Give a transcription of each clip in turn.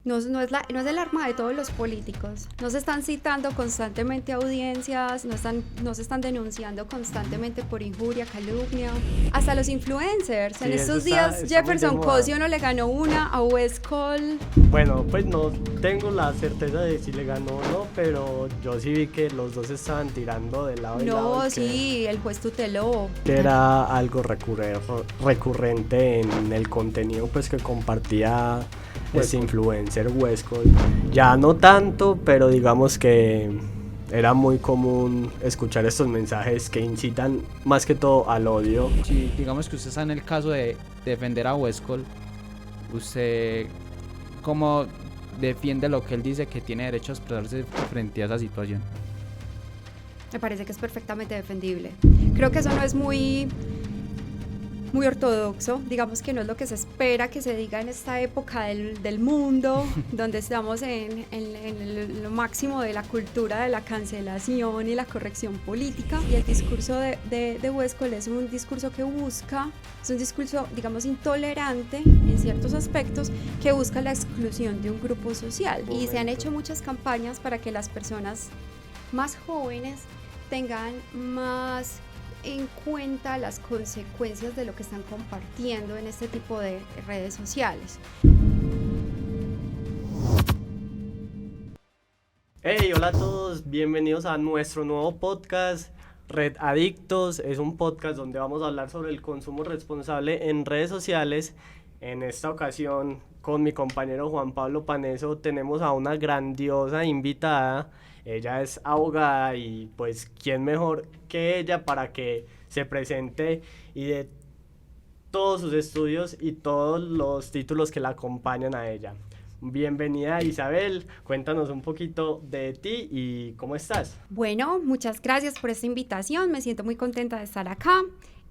no es el arma de todos los políticos. No se están citando constantemente a audiencias, no se están denunciando constantemente por injuria, calumnia. Hasta los influencers. Sí, en estos eso está días muy Jefferson de moda. Cosio no le ganó una a West Cole. Bueno, pues no tengo la certeza de si le ganó o no, pero yo sí vi que los dos estaban tirando de lado y lado. No, sí, el juez tuteló. Que era algo recurrente en el contenido pues que compartía ese influencer Westcol. Ya no tanto, pero digamos que era muy común escuchar estos mensajes que incitan más que todo al odio. Si digamos que usted está en el caso de defender a Westcol, ¿usted cómo defiende lo que él dice que tiene derecho a expresarse frente a esa situación? Me parece que es perfectamente defendible. Creo que eso no es muy ortodoxo, digamos que no es lo que se espera que se diga en esta época del mundo, donde estamos en lo máximo de la cultura de la cancelación y la corrección política. Y el discurso de Westcol es un discurso que busca, es un discurso, digamos, intolerante en ciertos aspectos, que busca la exclusión de un grupo social. Y se han hecho muchas campañas para que las personas más jóvenes tengan más en cuenta las consecuencias de lo que están compartiendo en este tipo de redes sociales. Hey, hola a todos, bienvenidos a nuestro nuevo podcast Red Adictos. Es un podcast donde vamos a hablar sobre el consumo responsable en redes sociales. En esta ocasión, con mi compañero Juan Pablo Paneso, tenemos a una grandiosa invitada. Ella es abogada y pues quién mejor que ella para que se presente y de todos sus estudios y todos los títulos que la acompañan a ella. Bienvenida Isabel, cuéntanos un poquito de ti y cómo estás. Bueno, muchas gracias por esta invitación, me siento muy contenta de estar acá.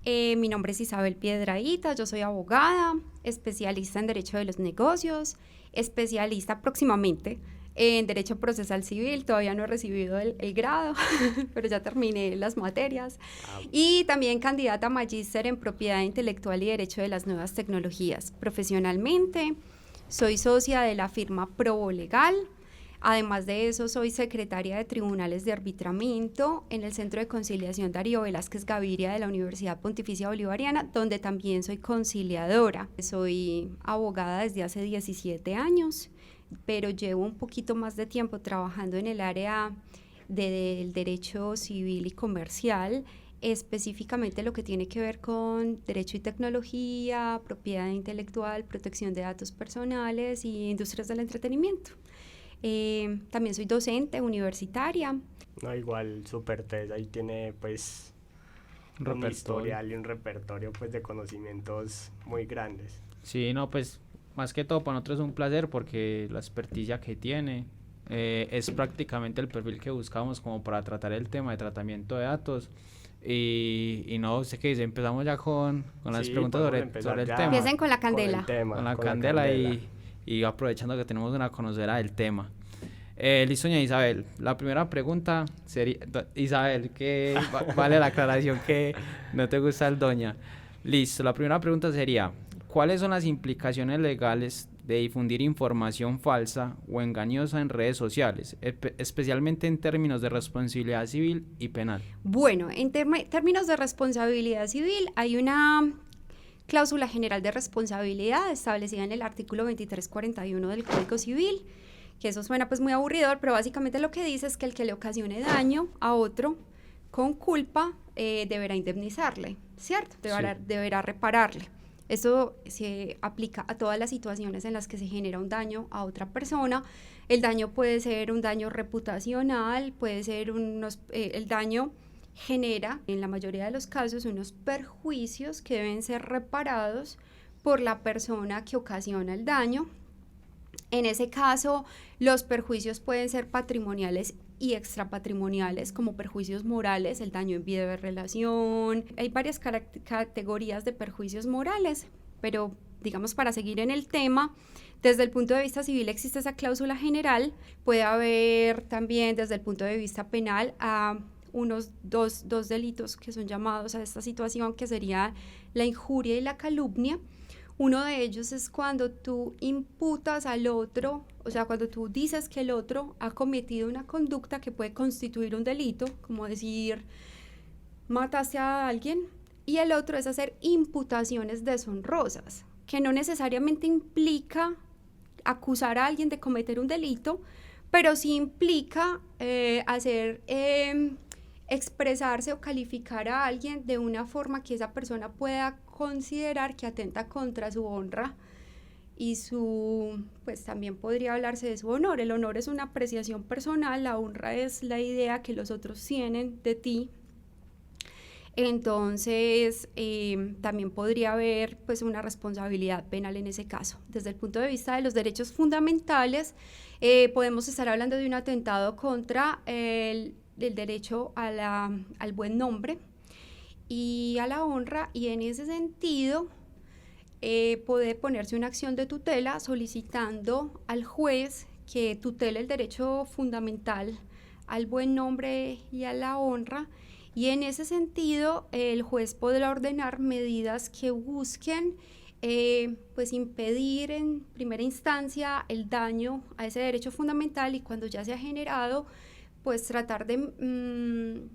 Mi nombre es Isabel Piedrahita, yo soy abogada, especialista en Derecho de los Negocios, especialista próximamente en Derecho Procesal Civil. Todavía no he recibido el grado, pero ya terminé las materias. Y también candidata a magíster en Propiedad Intelectual y Derecho de las Nuevas Tecnologías. Profesionalmente, soy socia de la firma Probo Legal. Además de eso, soy secretaria de Tribunales de Arbitramiento en el Centro de Conciliación Darío Velázquez Gaviria de la Universidad Pontificia Bolivariana, donde también soy conciliadora. Soy abogada desde hace 17 años, pero llevo un poquito más de tiempo trabajando en el área del derecho civil y comercial, específicamente lo que tiene que ver con derecho y tecnología, propiedad intelectual, protección de datos personales y industrias del entretenimiento. También soy docente universitaria. No, igual súper tesa, ahí tiene pues un historial y un repertorio pues de conocimientos muy grandes. Sí, no, pues más que todo para nosotros es un placer porque la experticia que tiene es prácticamente el perfil que buscamos como para tratar el tema de tratamiento de datos. Y no sé qué dice, empezamos ya con las preguntas sobre el tema. Empiecen con la candela. Con la candela. Y aprovechando que tenemos una conocedora del tema. Listo, doña Isabel. La primera pregunta sería, Isabel, que vale la aclaración que no te gusta el doña. Listo, la primera pregunta sería, ¿cuáles son las implicaciones legales de difundir información falsa o engañosa en redes sociales, especialmente en términos de responsabilidad civil y penal? Bueno, en términos de responsabilidad civil hay una cláusula general de responsabilidad establecida en el artículo 2341 del Código Civil, que eso suena pues muy aburridor, pero básicamente lo que dice es que el que le ocasione daño a otro con culpa deberá indemnizarle, ¿cierto? Deberá repararle. Eso se aplica a todas las situaciones en las que se genera un daño a otra persona. El daño puede ser un daño reputacional, puede ser el daño genera, en la mayoría de los casos, unos perjuicios que deben ser reparados por la persona que ocasiona el daño. En ese caso, los perjuicios pueden ser patrimoniales y extrapatrimoniales, como perjuicios morales, el daño en vida de relación. Hay varias categorías de perjuicios morales, pero digamos, para seguir en el tema, desde el punto de vista civil existe esa cláusula general. Puede haber también desde el punto de vista penal a unos dos delitos que son llamados a esta situación, que sería la injuria y la calumnia. Uno de ellos es cuando tú imputas al otro, o sea, cuando tú dices que el otro ha cometido una conducta que puede constituir un delito, como decir, mataste a alguien, y el otro es hacer imputaciones deshonrosas, que no necesariamente implica acusar a alguien de cometer un delito, pero sí implica expresarse o calificar a alguien de una forma que esa persona pueda considerar que atenta contra su honra y pues también podría hablarse de su honor. El honor es una apreciación personal, la honra es la idea que los otros tienen de ti. Entonces, también podría haber pues una responsabilidad penal en ese caso. Desde el punto de vista de los derechos fundamentales, podemos estar hablando de un atentado contra el derecho al buen nombre y a la honra, y en ese sentido puede ponerse una acción de tutela solicitando al juez que tutele el derecho fundamental al buen nombre y a la honra, y en ese sentido el juez podrá ordenar medidas que busquen pues impedir en primera instancia el daño a ese derecho fundamental, y cuando ya se ha generado, pues tratar de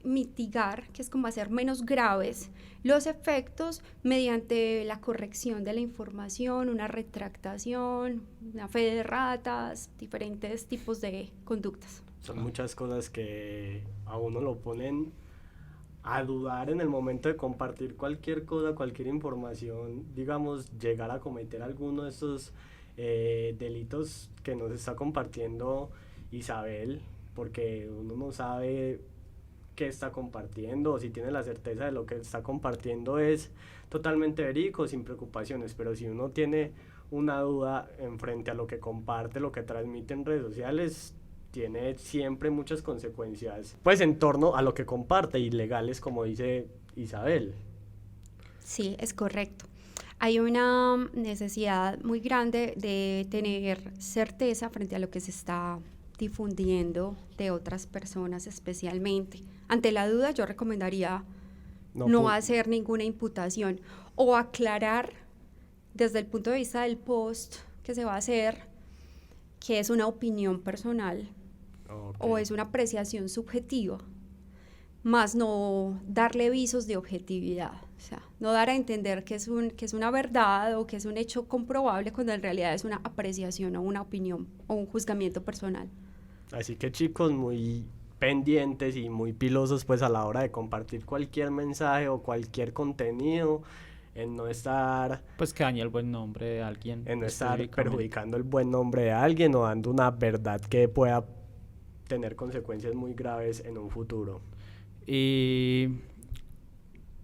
mitigar, que es como hacer menos graves los efectos mediante la corrección de la información, una retractación, una fe de ratas, diferentes tipos de conductas. Son muchas cosas que a uno lo ponen a dudar en el momento de compartir cualquier cosa, cualquier información, digamos, llegar a cometer alguno de estos delitos que nos está compartiendo Isabel, porque uno no sabe qué está compartiendo, o si tiene la certeza de lo que está compartiendo es totalmente verídico, sin preocupaciones, pero si uno tiene una duda en frente a lo que comparte, lo que transmite en redes sociales, tiene siempre muchas consecuencias, pues en torno a lo que comparte, ilegales, como dice Isabel. Sí, es correcto. Hay una necesidad muy grande de tener certeza frente a lo que se está difundiendo de otras personas especialmente. Ante la duda, yo recomendaría no hacer ninguna imputación o aclarar desde el punto de vista del post que se va a hacer que es una opinión personal. Okay. O es una apreciación subjetiva, más no darle visos de objetividad, o sea, no dar a entender que es una verdad o que es un hecho comprobable cuando en realidad es una apreciación o una opinión o un juzgamiento personal. Así que chicos, muy pendientes y muy pilosos pues a la hora de compartir cualquier mensaje o cualquier contenido, en no estar pues que dañe el buen nombre de alguien, en no estar perjudicando el buen nombre de alguien o dando una verdad que pueda tener consecuencias muy graves en un futuro. Y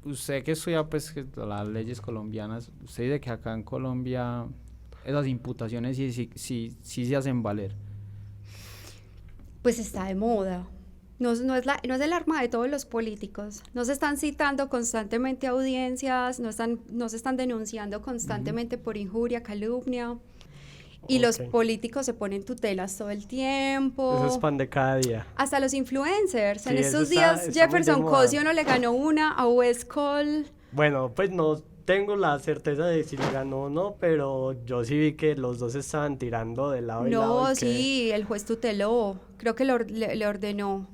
usted que estudia pues las leyes colombianas, usted dice que acá en Colombia esas imputaciones sí se hacen valer. Pues está de moda. No es el arma de todos los políticos. No se están citando constantemente audiencias, no se están denunciando constantemente por injuria, calumnia. Y los políticos se ponen tutelas todo el tiempo. Eso es pan de cada día. Hasta los influencers. Sí, en estos días Jefferson Cosio no le ganó una a West Cole. Bueno, pues no tengo la certeza de si le ganó o no, pero yo sí vi que los dos estaban tirando de lado y lado. No, sí, el juez tuteló. Creo que le ordenó.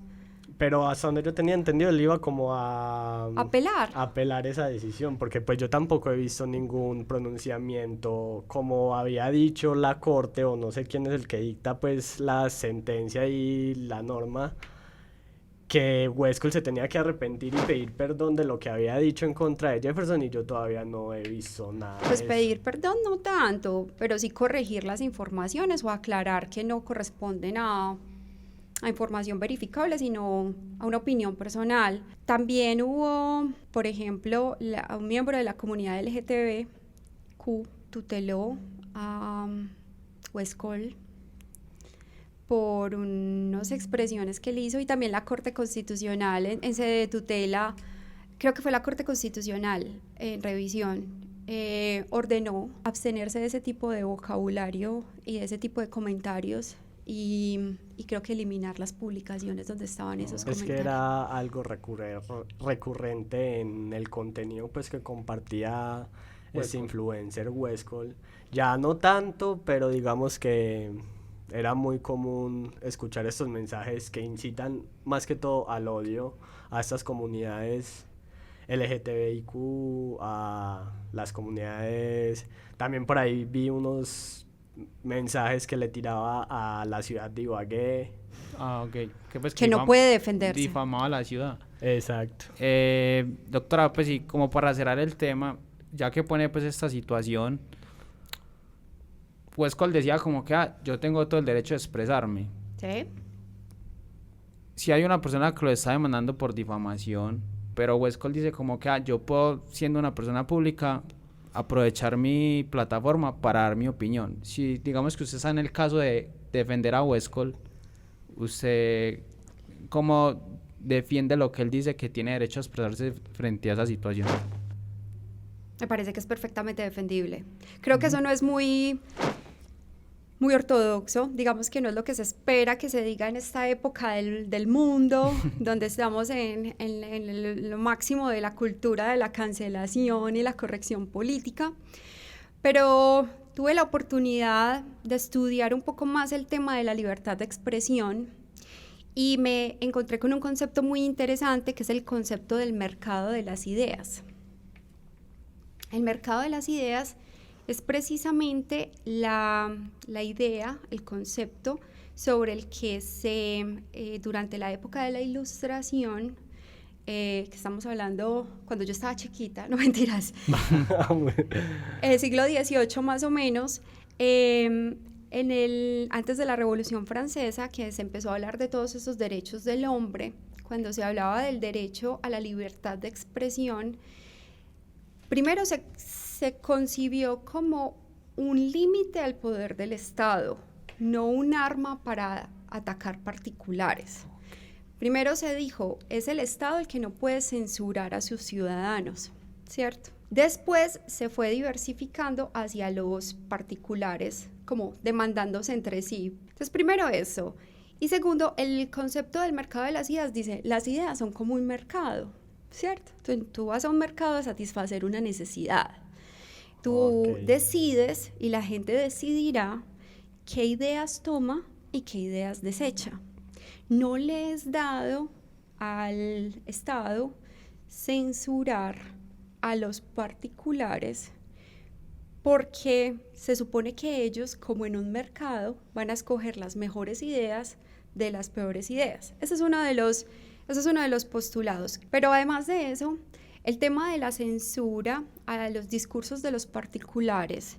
Pero hasta donde yo tenía entendido, él iba como a apelar esa decisión, porque pues yo tampoco he visto ningún pronunciamiento, como había dicho la corte, o no sé quién es el que dicta pues la sentencia y la norma, que West Cole se tenía que arrepentir y pedir perdón de lo que había dicho en contra de Jefferson, y yo todavía no he visto nada. Pues pedir perdón no tanto, pero sí corregir las informaciones o aclarar que no corresponden a información verificable, sino a una opinión personal. También hubo, por ejemplo, un miembro de la comunidad LGTBQ tuteló a West Cole por unas expresiones que él hizo, y también la Corte Constitucional en sede de tutela, creo que fue la Corte Constitucional en revisión, ordenó abstenerse de ese tipo de vocabulario y de ese tipo de comentarios. Y creo que eliminar las publicaciones donde estaban esos comentarios. Es que era algo recurrente en el contenido pues que compartía influencer Westcol. Ya no tanto, pero digamos que era muy común escuchar estos mensajes que incitan más que todo al odio a estas comunidades LGTBIQ, a las comunidades. También por ahí vi unos mensajes que le tiraba a la ciudad de Ibagué. Ah, ok. Que no puede defenderse. Difamaba a la ciudad. Exacto. Doctora, pues sí, como para cerrar el tema, ya que pone pues esta situación, Westcol decía como que yo tengo todo el derecho de expresarme. Sí. Si hay una persona que lo está demandando por difamación, pero Westcol dice como que yo puedo, siendo una persona pública, aprovechar mi plataforma para dar mi opinión. Si digamos que usted está en el caso de defender a Westcol, ¿usted cómo defiende lo que él dice que tiene derecho a expresarse frente a esa situación? Me parece que es perfectamente defendible. Creo que eso no es muy ortodoxo, digamos que no es lo que se espera que se diga en esta época del mundo, donde estamos en lo máximo de la cultura de la cancelación y la corrección política, pero tuve la oportunidad de estudiar un poco más el tema de la libertad de expresión y me encontré con un concepto muy interesante que es el concepto del mercado de las ideas. El mercado de las ideas es precisamente la idea, el concepto sobre el que durante la época de la Ilustración, que estamos hablando cuando yo estaba chiquita, no mentiras, el siglo XVIII más o menos, antes de la Revolución Francesa, que se empezó a hablar de todos esos derechos del hombre, cuando se hablaba del derecho a la libertad de expresión, primero se concibió como un límite al poder del Estado, no un arma para atacar particulares. Primero se dijo, es el Estado el que no puede censurar a sus ciudadanos, ¿cierto? Después se fue diversificando hacia los particulares, como demandándose entre sí. Entonces, primero eso. Y segundo, el concepto del mercado de las ideas dice, las ideas son como un mercado, ¿cierto? Tú vas a un mercado a satisfacer una necesidad. Tú decides y la gente decidirá qué ideas toma y qué ideas desecha. No le es dado al Estado censurar a los particulares porque se supone que ellos, como en un mercado, van a escoger las mejores ideas de las peores ideas. Ese es uno de los postulados. Pero además de eso, el tema de la censura a los discursos de los particulares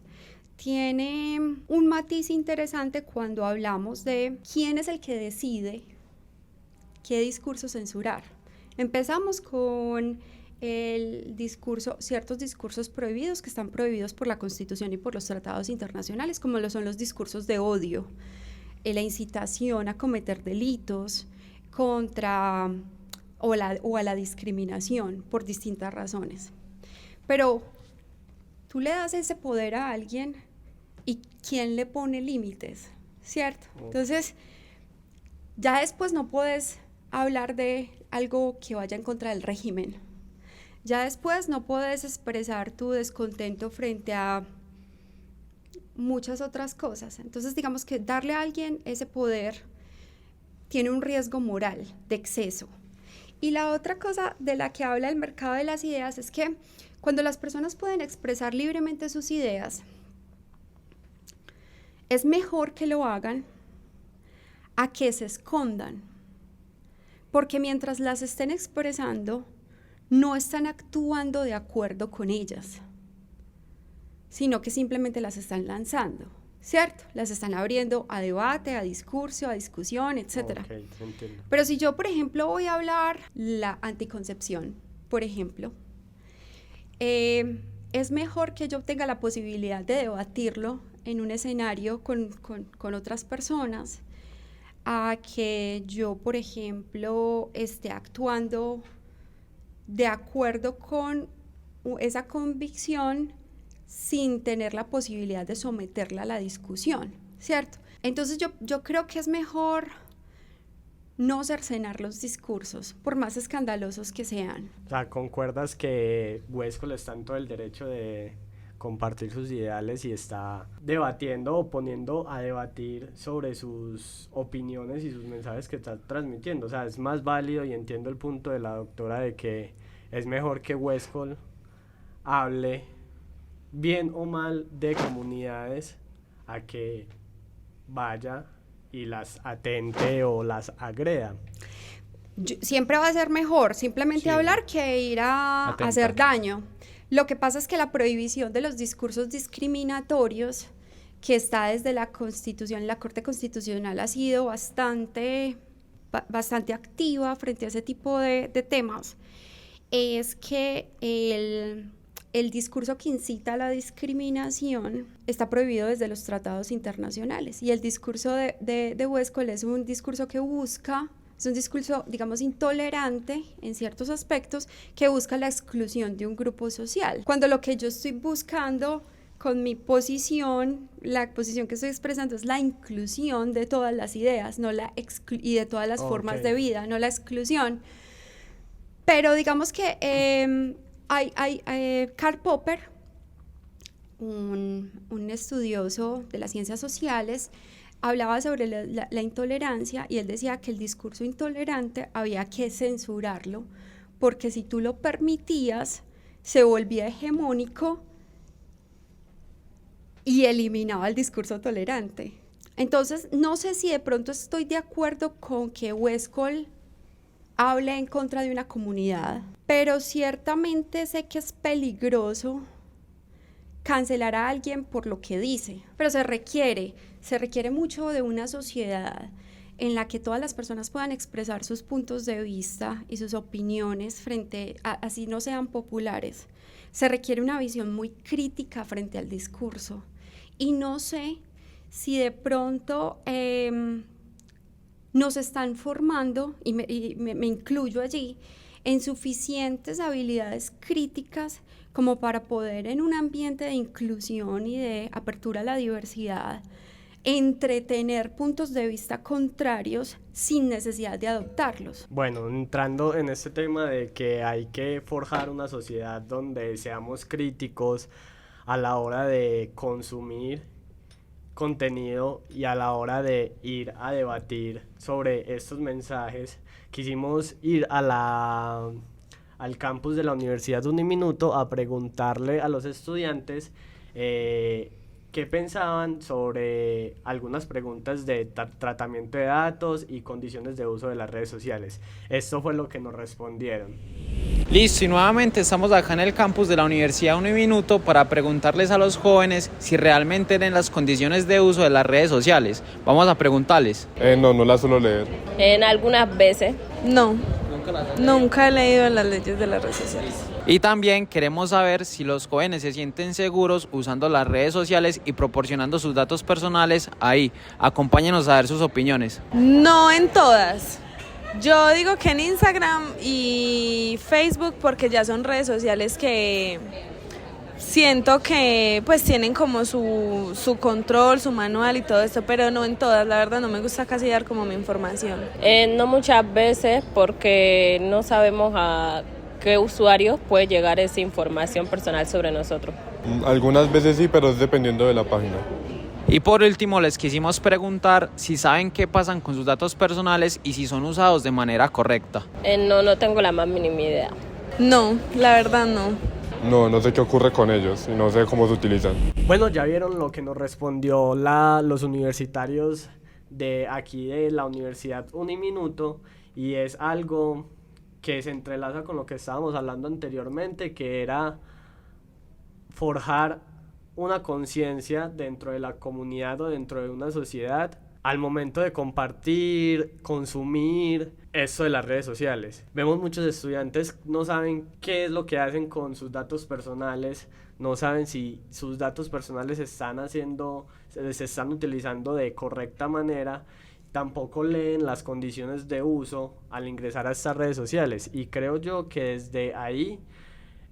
tiene un matiz interesante cuando hablamos de quién es el que decide qué discurso censurar. Empezamos con ciertos discursos prohibidos que están prohibidos por la Constitución y por los tratados internacionales, como lo son los discursos de odio, la incitación a cometer delitos o a la discriminación por distintas razones. Pero tú le das ese poder a alguien y ¿quién le pone límites? ¿Cierto? Entonces, ya después no puedes hablar de algo que vaya en contra del régimen. Ya después no puedes expresar tu descontento frente a muchas otras cosas. Entonces, digamos que darle a alguien ese poder tiene un riesgo moral de exceso. Y la otra cosa de la que habla el mercado de las ideas es que cuando las personas pueden expresar libremente sus ideas, es mejor que lo hagan a que se escondan, porque mientras las estén expresando, no están actuando de acuerdo con ellas, sino que simplemente las están lanzando, ¿cierto? Las están abriendo a debate, a discurso, a discusión, etc. Okay, entiendo. Pero si yo, por ejemplo, voy a hablar la anticoncepción, por ejemplo, es mejor que yo tenga la posibilidad de debatirlo en un escenario con otras personas, a que yo, por ejemplo, esté actuando de acuerdo con esa convicción sin tener la posibilidad de someterla a la discusión, ¿cierto? Entonces yo creo que es mejor no cercenar los discursos, por más escandalosos que sean. O sea, ¿concuerdas que Westcol está en todo el derecho de compartir sus ideales y está debatiendo o poniendo a debatir sobre sus opiniones y sus mensajes que está transmitiendo. O sea, es más válido, y entiendo el punto de la doctora de que es mejor que Westcol hable bien o mal de comunidades a que vaya y las atente o las agreda. Siempre va a ser mejor simplemente hablar que ir a hacer daño. Lo que pasa es que la prohibición de los discursos discriminatorios que está desde la Constitución, la Corte Constitucional ha sido bastante activa frente a ese tipo de temas, es que el discurso que incita a la discriminación está prohibido desde los tratados internacionales, y el discurso de Westcol es un discurso que busca, es un discurso, digamos, intolerante en ciertos aspectos, que busca la exclusión de un grupo social, cuando lo que yo estoy buscando con mi posición, la posición que estoy expresando es la inclusión de todas las ideas, no y de todas las formas de vida, no la exclusión. Pero digamos que Karl Popper, un estudioso de las ciencias sociales, hablaba sobre la intolerancia, y él decía que el discurso intolerante había que censurarlo, porque si tú lo permitías, se volvía hegemónico y eliminaba el discurso tolerante. Entonces, no sé si de pronto estoy de acuerdo con que Westcol hable en contra de una comunidad, pero ciertamente sé que es peligroso cancelar a alguien por lo que dice. Pero se requiere mucho de una sociedad en la que todas las personas puedan expresar sus puntos de vista y sus opiniones frente a, así no sean populares. Se requiere una visión muy crítica frente al discurso, y no sé si de pronto nos están formando, y me incluyo allí, en suficientes habilidades críticas como para poder, en un ambiente de inclusión y de apertura a la diversidad, entretener puntos de vista contrarios sin necesidad de adoptarlos. Bueno, entrando en este tema de que hay que forjar una sociedad donde seamos críticos a la hora de consumir contenido y a la hora de ir a debatir sobre estos mensajes, quisimos ir al campus de la Universidad Uniminuto a preguntarle a los estudiantes qué pensaban sobre algunas preguntas de tratamiento de datos y condiciones de uso de las redes sociales. Esto fue lo que nos respondieron. Listo, y nuevamente estamos acá en el campus de la Universidad Uniminuto para preguntarles a los jóvenes si realmente leen las condiciones de uso de las redes sociales. Vamos a preguntarles. No las suelo leer. En algunas veces. No, nunca he leído las leyes de las redes sociales. Y también queremos saber si los jóvenes se sienten seguros usando las redes sociales y proporcionando sus datos personales ahí. Acompáñenos a ver sus opiniones. No en todas. Yo digo que en Instagram y Facebook, porque ya son redes sociales que siento que pues tienen como su control, su manual y todo esto, pero no en todas. La verdad no me gusta casi dar como mi información. No muchas veces, porque no sabemos a qué usuarios puede llegar esa información personal sobre nosotros. Algunas veces sí, pero es dependiendo de la página. Y por último les quisimos preguntar si saben qué pasan con sus datos personales y si son usados de manera correcta. No tengo la más mínima idea. No, la verdad no. No sé qué ocurre con ellos y no sé cómo se utilizan. Bueno, ya vieron lo que nos respondió los universitarios de aquí de la Universidad Uniminuto, y es algo que se entrelaza con lo que estábamos hablando anteriormente, que era forjar una conciencia dentro de la comunidad o dentro de una sociedad al momento de compartir, consumir esto de las redes sociales. Vemos muchos estudiantes no saben qué es lo que hacen con sus datos personales, no saben si sus datos personales se están utilizando de correcta manera, tampoco leen las condiciones de uso al ingresar a estas redes sociales, y creo yo que desde ahí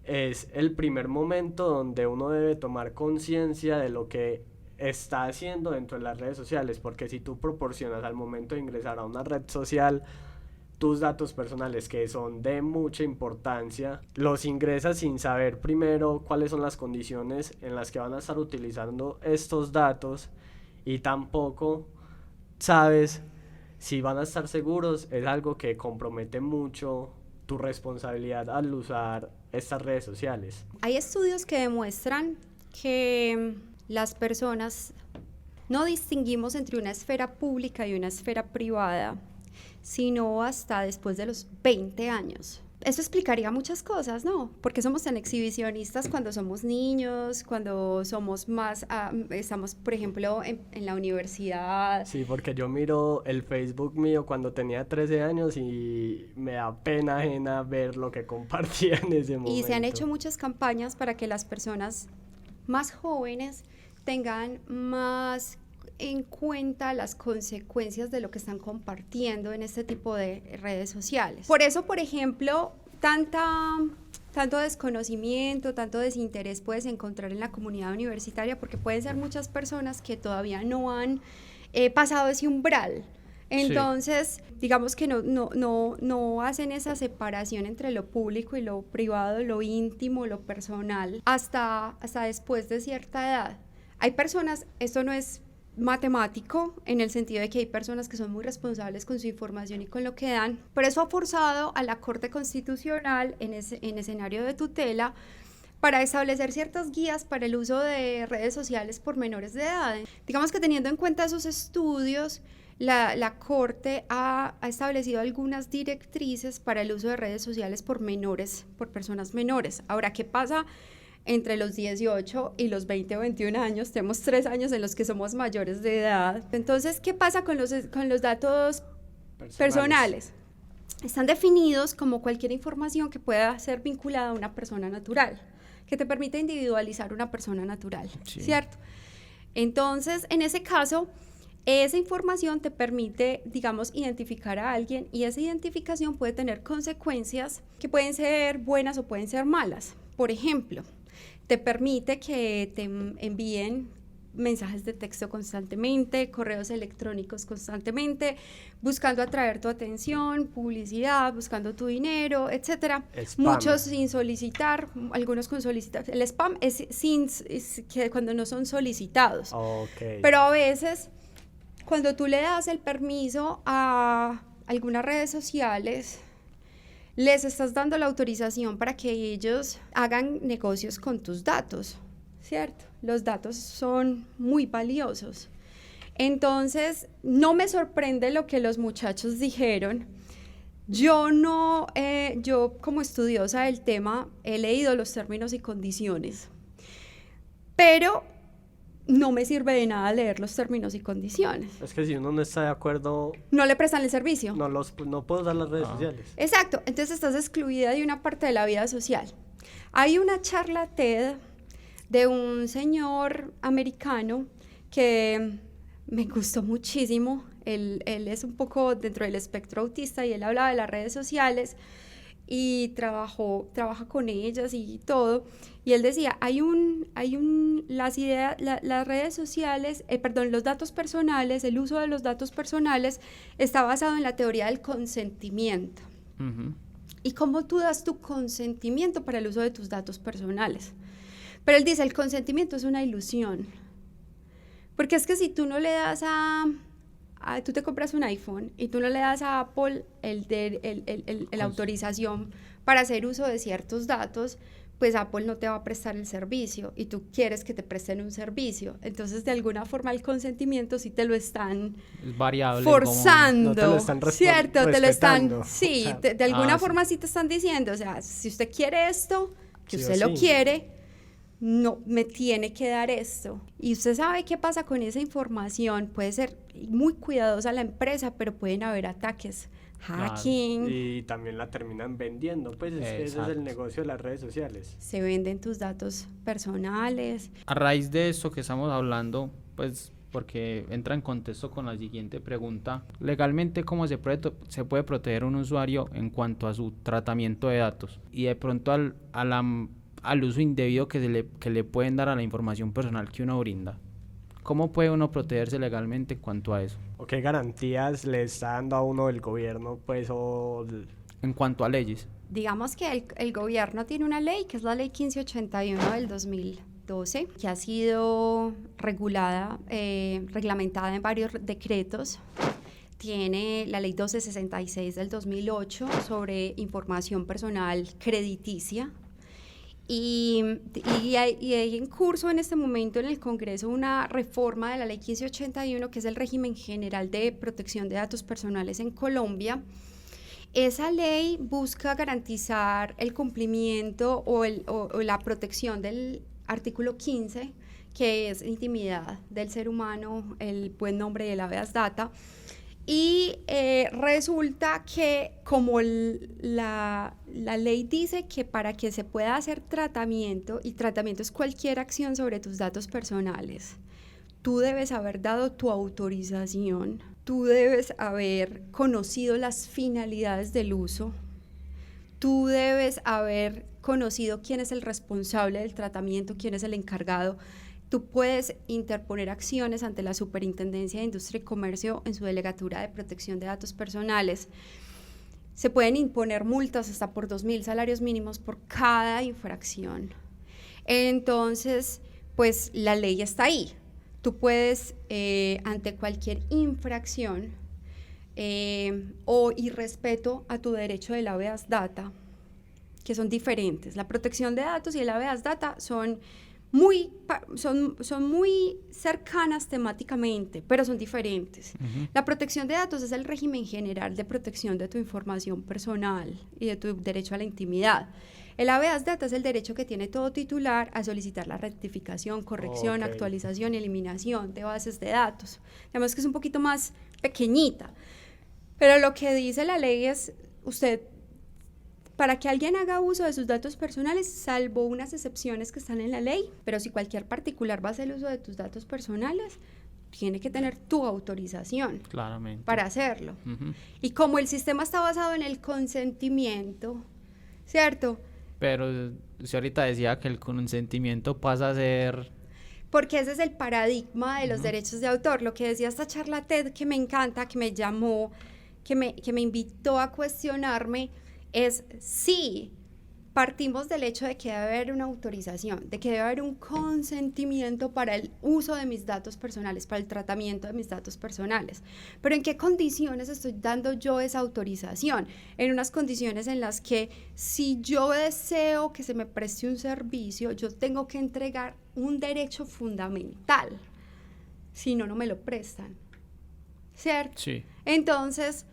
es el primer momento donde uno debe tomar conciencia de lo que está haciendo dentro de las redes sociales, porque si tú proporcionas al momento de ingresar a una red social tus datos personales, que son de mucha importancia, los ingresas sin saber primero cuáles son las condiciones en las que van a estar utilizando estos datos y tampoco sabes si van a estar seguros, es algo que compromete mucho tu responsabilidad al usar estas redes sociales. Hay estudios que demuestran que las personas no distinguimos entre una esfera pública y una esfera privada, sino hasta después de los 20 años. Eso explicaría muchas cosas, ¿no? ¿Por qué somos tan exhibicionistas cuando somos niños, cuando somos más, estamos, por ejemplo, en la universidad? Sí, porque yo miro el Facebook mío cuando tenía 13 años y me da pena ajena ver lo que compartía en ese momento. Y se han hecho muchas campañas para que las personas más jóvenes tengan más en cuenta las consecuencias de lo que están compartiendo en este tipo de redes sociales. Por eso, por ejemplo, tanto desconocimiento, tanto desinterés puedes encontrar en la comunidad universitaria, porque pueden ser muchas personas que todavía no han pasado ese umbral. Entonces, digamos que no hacen esa separación entre lo público y lo privado, lo íntimo, lo personal, hasta después de cierta edad. Hay personas, esto no es matemático en el sentido de que hay personas que son muy responsables con su información y con lo que dan, pero eso ha forzado a la Corte Constitucional en escenario de tutela para establecer ciertas guías para el uso de redes sociales por menores de edad. Digamos que teniendo en cuenta esos estudios, la Corte ha establecido algunas directrices para el uso de redes sociales por personas menores. Ahora, ¿qué pasa entre los 18 y los 20 o 21 años? Tenemos 3 años en los que somos mayores de edad. Entonces, ¿qué pasa con los datos personales? Están definidos como cualquier información que pueda ser vinculada a una persona natural, que te permite individualizar una persona natural, ¿cierto? Entonces, en ese caso, esa información te permite, digamos, identificar a alguien, y esa identificación puede tener consecuencias que pueden ser buenas o pueden ser malas. Por ejemplo, te permite que te envíen mensajes de texto constantemente, correos electrónicos constantemente, buscando atraer tu atención, publicidad, buscando tu dinero, etcétera. Muchos sin solicitar, algunos con solicitar. El spam es que cuando no son solicitados. Okay. Pero a veces, cuando tú le das el permiso a algunas redes sociales, les estás dando la autorización para que ellos hagan negocios con tus datos, ¿cierto? Los datos son muy valiosos. Entonces, no me sorprende lo que los muchachos dijeron. Yo como estudiosa del tema he leído los términos y condiciones, pero no me sirve de nada leer los términos y condiciones. Es que si uno no está de acuerdo, no le prestan el servicio. No puedo usar las redes sociales. Exacto, entonces estás excluida de una parte de la vida social. Hay una charla TED de un señor americano que me gustó muchísimo. Él es un poco dentro del espectro autista y él hablaba de las redes sociales y trabaja con ellas y todo. Y él decía, las redes sociales, los datos personales, el uso de los datos personales está basado en la teoría del consentimiento. Uh-huh. Y cómo tú das tu consentimiento para el uso de tus datos personales. Pero él dice, el consentimiento es una ilusión. Porque es que si tú no le das tú te compras un iPhone y tú no le das a Apple la autorización para hacer uso de ciertos datos, pues Apple no te va a prestar el servicio y tú quieres que te presten un servicio. Entonces, de alguna forma, el consentimiento sí te lo están forzando, no te lo están ¿cierto? Te lo están, sí, de alguna forma sí te están diciendo, o sea, si usted quiere esto, que sí usted lo quiere, no, me tiene que dar esto. Y usted sabe qué pasa con esa información. Puede ser muy cuidadosa la empresa, pero pueden haber ataques, hacking. Y también la terminan vendiendo, pues es que ese es el negocio de las redes sociales. Se venden tus datos personales. A raíz de esto que estamos hablando, pues porque entra en contexto con la siguiente pregunta, legalmente, ¿cómo se puede proteger un usuario en cuanto a su tratamiento de datos? Y de pronto al uso indebido que le pueden dar a la información personal que uno brinda. ¿Cómo puede uno protegerse legalmente en cuanto a eso? ¿O qué garantías le está dando a uno el gobierno, pues, o... En cuanto a leyes. Digamos que el gobierno tiene una ley, que es la ley 1581 del 2012, que ha sido regulada, reglamentada en varios decretos. Tiene la ley 1266 del 2008 sobre información personal crediticia. Y hay en curso en este momento en el Congreso una reforma de la ley 1581, que es el régimen general de protección de datos personales en Colombia. Esa ley busca garantizar el cumplimiento o la protección del artículo 15, que es intimidad del ser humano, el buen nombre y el habeas data. Y resulta que como la ley dice que para que se pueda hacer tratamiento, y tratamiento es cualquier acción sobre tus datos personales, tú debes haber dado tu autorización, tú debes haber conocido las finalidades del uso, tú debes haber conocido quién es el responsable del tratamiento, quién es el encargado. Tú puedes interponer acciones ante la Superintendencia de Industria y Comercio en su delegatura de protección de datos personales. Se pueden imponer multas hasta por 2.000 salarios mínimos por cada infracción. Entonces, pues la ley está ahí. Tú puedes, ante cualquier infracción o irrespeto a tu derecho del habeas data, que son diferentes. La protección de datos y el habeas data son muy cercanas temáticamente, pero son diferentes. Uh-huh. La protección de datos es el régimen general de protección de tu información personal y de tu derecho a la intimidad. El habeas data es el derecho que tiene todo titular a solicitar la rectificación, corrección, actualización y eliminación de bases de datos. Digamos que es un poquito más pequeñita, pero lo que dice la ley es, para que alguien haga uso de sus datos personales, salvo unas excepciones que están en la ley, pero si cualquier particular va a hacer uso de tus datos personales, tiene que tener tu autorización. Claramente. Para hacerlo. Uh-huh. Y como el sistema está basado en el consentimiento, ¿cierto? Pero usted ahorita decía que el consentimiento pasa a ser... Porque ese es el paradigma de los uh-huh. derechos de autor. Lo que decía esta charla TED, que me encanta, que me llamó, que me invitó a cuestionarme, es sí, partimos del hecho de que debe haber una autorización, de que debe haber un consentimiento para el uso de mis datos personales, para el tratamiento de mis datos personales. Pero ¿en qué condiciones estoy dando yo esa autorización? En unas condiciones en las que si yo deseo que se me preste un servicio, yo tengo que entregar un derecho fundamental. Si no, no me lo prestan. ¿Cierto? Sí. Entonces,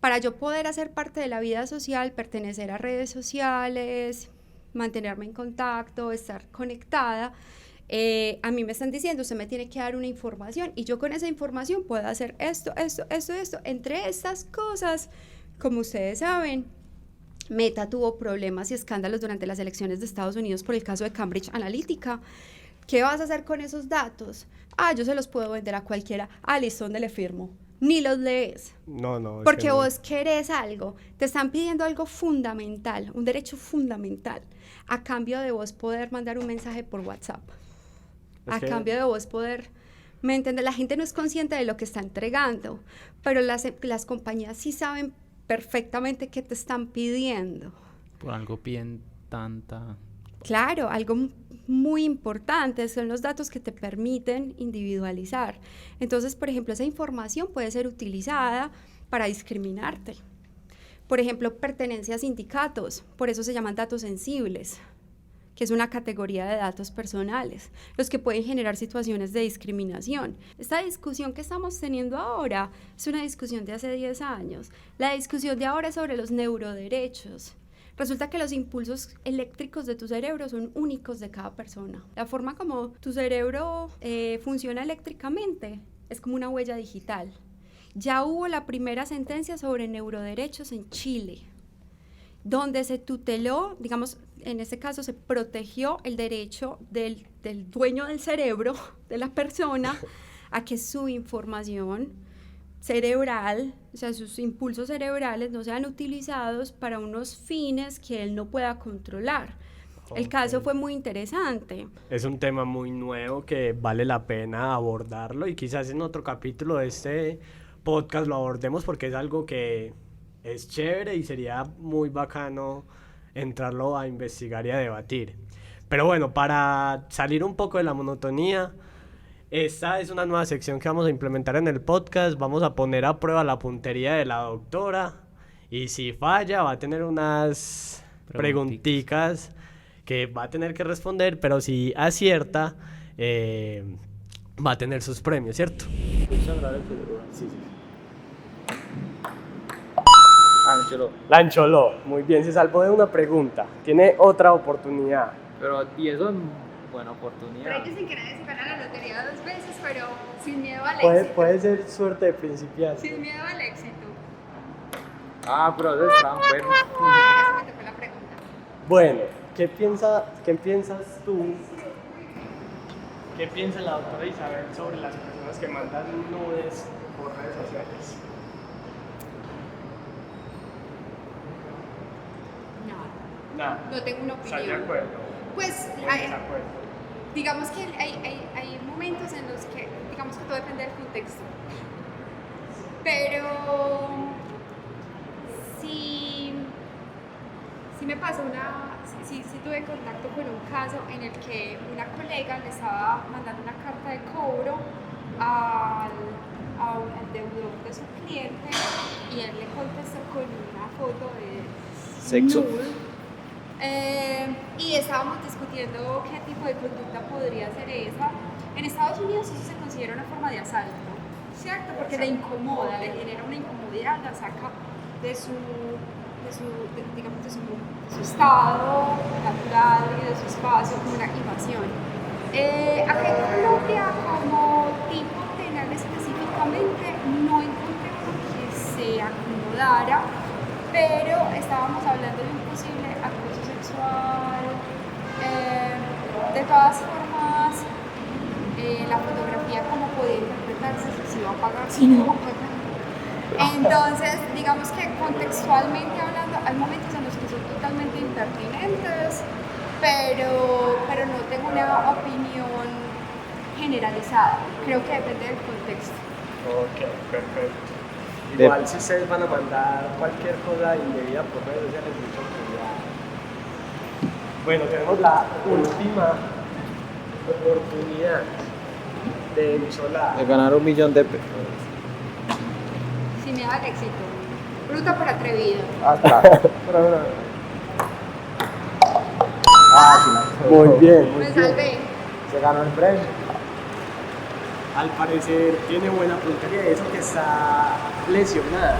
para yo poder hacer parte de la vida social, pertenecer a redes sociales, mantenerme en contacto, estar conectada, a mí me están diciendo, usted me tiene que dar una información y yo con esa información puedo hacer esto. Entre estas cosas, como ustedes saben, Meta tuvo problemas y escándalos durante las elecciones de Estados Unidos por el caso de Cambridge Analytica. ¿Qué vas a hacer con esos datos? Yo se los puedo vender a cualquiera. Listo, ¿dónde le firmo? Ni los lees. No. Porque vos querés algo, te están pidiendo algo fundamental, un derecho fundamental, a cambio de vos poder mandar un mensaje por WhatsApp. Cambio de vos poder, ¿me entiendes? La gente no es consciente de lo que está entregando, pero las compañías sí saben perfectamente qué te están pidiendo. Por algo piden tanta... Claro, algo muy importante son los datos que te permiten individualizar. Entonces, por ejemplo, esa información puede ser utilizada para discriminarte. Por ejemplo, pertenencia a sindicatos, por eso se llaman datos sensibles, que es una categoría de datos personales, los que pueden generar situaciones de discriminación. Esta discusión que estamos teniendo ahora es una discusión de hace 10 años. La discusión de ahora es sobre los neuroderechos. Resulta que los impulsos eléctricos de tu cerebro son únicos de cada persona. La forma como tu cerebro funciona eléctricamente es como una huella digital. Ya hubo la primera sentencia sobre neuroderechos en Chile, donde se tuteló, digamos, en este caso se protegió el derecho del dueño del cerebro, de la persona, a que su información cerebral, o sea, sus impulsos cerebrales no sean utilizados para unos fines que él no pueda controlar. El caso fue muy interesante. Es un tema muy nuevo que vale la pena abordarlo y quizás en otro capítulo de este podcast lo abordemos porque es algo que es chévere y sería muy bacano entrarlo a investigar y a debatir. Pero bueno, para salir un poco de la monotonía, esta es una nueva sección que vamos a implementar en el podcast. Vamos a poner a prueba la puntería de la doctora y si falla va a tener unas preguntitas que va a tener que responder, pero si acierta va a tener sus premios, ¿cierto? Sí. Lancholó, muy bien, se salvó de una pregunta. Tiene otra oportunidad. Pero, y eso es buena oportunidad. Pero dicen que nadie se gana la lotería 2 veces, pero sin miedo al éxito. Puede ser suerte de principiante. Sin miedo al éxito. Ah, pero eso está bueno. Eso me tocó la pregunta. Bueno, ¿qué piensas tú? ¿Qué piensa la doctora Isabel sobre las personas que mandan nudes por redes sociales? Nada. No tengo una ¿Estás de opinión. acuerdo? Pues ¿O en desacuerdo? digamos que hay momentos en los que, digamos que todo depende del contexto. Pero si me pasó si tuve contacto con un caso en el que una colega le estaba mandando una carta de cobro al deudor de su cliente y él le contestó con una foto de Sexo. nude. Y estábamos discutiendo qué tipo de conducta podría ser esa. En Estados Unidos eso se considera una forma de asalto, ¿cierto? Porque le incomoda, le genera una incomodidad, la saca de su estado natural y de su espacio, como una invasión. Acá en Colombia, como tipo penal específicamente, no encontré uno que se acomodara, pero estábamos hablando de un posible acoso sexual. De todas formas, la fotografía, ¿cómo podía interpretarse? Si se iba a pagar, si no iba a pagar. Entonces, digamos que contextualmente hablando, hay momentos en los que son totalmente impertinentes, pero no tengo una opinión generalizada. Creo que depende del contexto. Ok, perfecto. Igual si ustedes van a mandar cualquier cosa indebida por redes sociales, mucho cuidado. Bueno, tenemos la última oportunidad de emisolar. De ganar 1 millón de pesos. Si me da el éxito. Bruta pero atrevida. Muy bien, muy Me bien. salvé. Se ganó el premio. Al parecer tiene buena puntería y eso que está lesionada.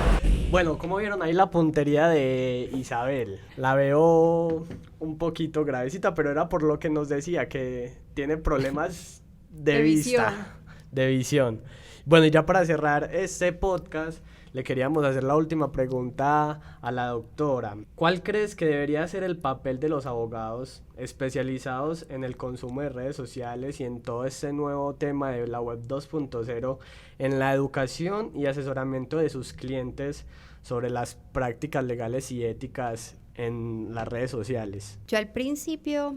Bueno, como vieron ahí la puntería de Isabel, la veo un poquito gravecita, pero era por lo que nos decía, que tiene problemas de vista, de visión. Bueno, y ya para cerrar este podcast, le queríamos hacer la última pregunta a la doctora. ¿Cuál crees que debería ser el papel de los abogados especializados en el consumo de redes sociales y en todo este nuevo tema de la web 2.0 en la educación y asesoramiento de sus clientes sobre las prácticas legales y éticas en las redes sociales? Yo al principio,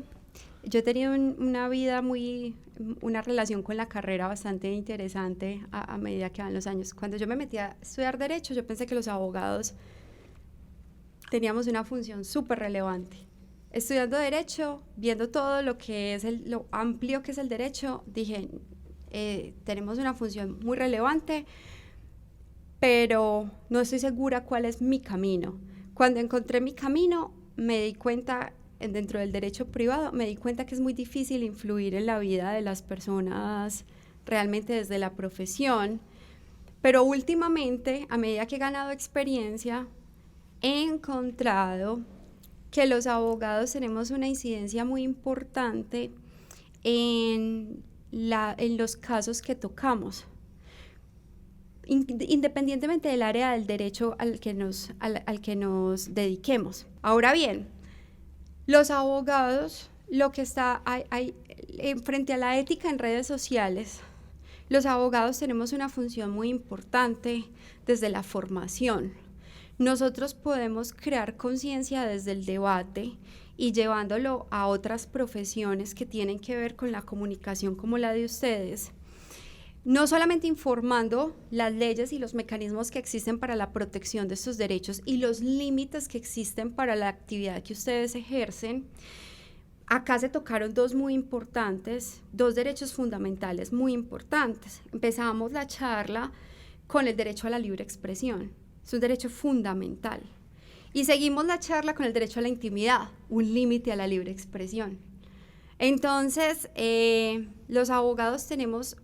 yo he tenido una relación con la carrera bastante interesante a medida que van los años. Cuando yo me metí a estudiar Derecho, yo pensé que los abogados teníamos una función súper relevante. Estudiando Derecho, viendo todo lo que es lo amplio que es el Derecho, dije, tenemos una función muy relevante, pero no estoy segura cuál es mi camino. Cuando encontré mi camino, me di cuenta, dentro del derecho privado, me di cuenta que es muy difícil influir en la vida de las personas realmente desde la profesión, pero últimamente, a medida que he ganado experiencia, he encontrado que los abogados tenemos una incidencia muy importante en los casos que tocamos, independientemente del área del derecho al que nos dediquemos. Ahora bien, los abogados, lo que está frente a la ética en redes sociales, los abogados tenemos una función muy importante desde la formación. Nosotros podemos crear conciencia desde el debate y llevándolo a otras profesiones que tienen que ver con la comunicación como la de ustedes, no solamente informando las leyes y los mecanismos que existen para la protección de estos derechos y los límites que existen para la actividad que ustedes ejercen. Acá se tocaron dos muy importantes, dos derechos fundamentales muy importantes. Empezamos la charla con el derecho a la libre expresión, es un derecho fundamental. Y seguimos la charla con el derecho a la intimidad, un límite a la libre expresión. Entonces, los abogados tenemos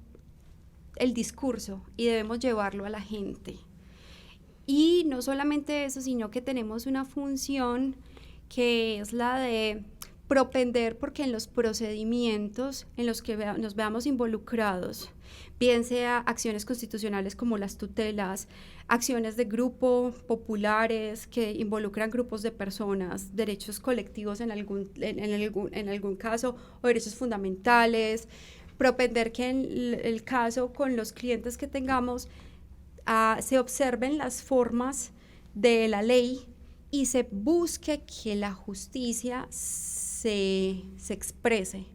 el discurso y debemos llevarlo a la gente. Y no solamente eso, sino que tenemos una función que es la de propender porque en los procedimientos en los que nos veamos involucrados, bien sea acciones constitucionales como las tutelas, acciones de grupo populares que involucran grupos de personas, derechos colectivos en algún caso o derechos fundamentales, propender que en el caso con los clientes que tengamos se observen las formas de la ley y se busque que la justicia se exprese,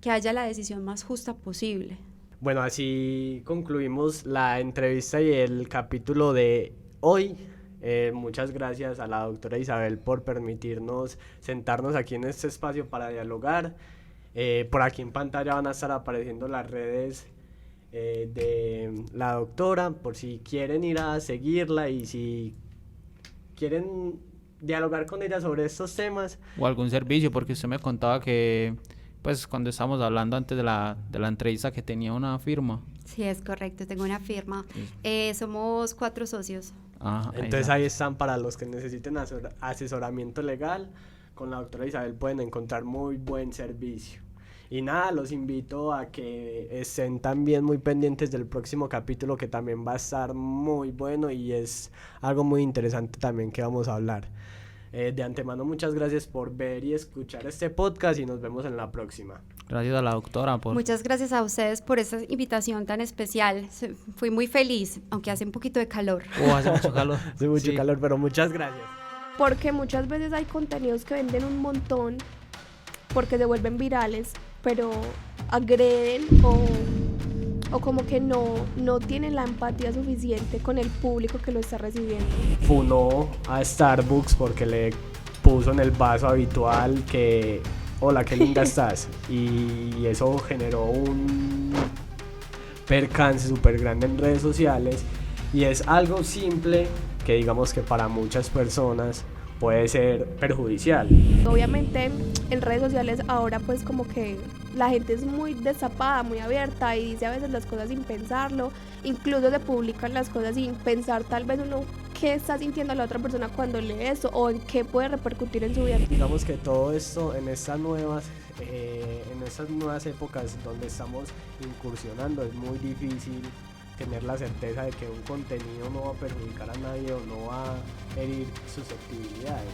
que haya la decisión más justa posible. Bueno, así concluimos la entrevista y el capítulo de hoy. Muchas gracias a la doctora Isabel por permitirnos sentarnos aquí en este espacio para dialogar. Por aquí en pantalla van a estar apareciendo las redes de la doctora, por si quieren ir a seguirla y si quieren dialogar con ella sobre estos temas. O algún servicio, porque usted me contaba que, pues, cuando estábamos hablando antes de la entrevista, que tenía una firma. Sí, es correcto, tengo una firma. Somos 4 socios. Ajá, Entonces exacto. ahí están para los que necesiten asesoramiento legal. Con la doctora Isabel pueden encontrar muy buen servicio. Y nada, los invito a que estén también muy pendientes del próximo capítulo, que también va a estar muy bueno y es algo muy interesante también que vamos a hablar. De antemano, muchas gracias por ver y escuchar este podcast y nos vemos en la próxima. Gracias a la doctora por... Muchas gracias a ustedes por esta invitación tan especial. Fui muy feliz, aunque hace un poquito de calor. hace mucho calor. Hace mucho Sí. calor, pero muchas gracias. Porque muchas veces hay contenidos que venden un montón porque se vuelven virales, pero agreden o como que no tienen la empatía suficiente con el público que lo está recibiendo. Funó a Starbucks porque le puso en el vaso habitual que hola, qué linda estás, y eso generó un percance súper grande en redes sociales, y es algo simple que digamos que para muchas personas puede ser perjudicial. Obviamente en redes sociales ahora pues como que la gente es muy destapada, muy abierta y dice a veces las cosas sin pensarlo, incluso se publican las cosas sin pensar tal vez uno qué está sintiendo la otra persona cuando lee eso o en qué puede repercutir en su vida. Digamos que todo esto en estas nuevas épocas donde estamos incursionando es muy difícil tener la certeza de que un contenido no va a perjudicar a nadie o no va a herir susceptibilidades.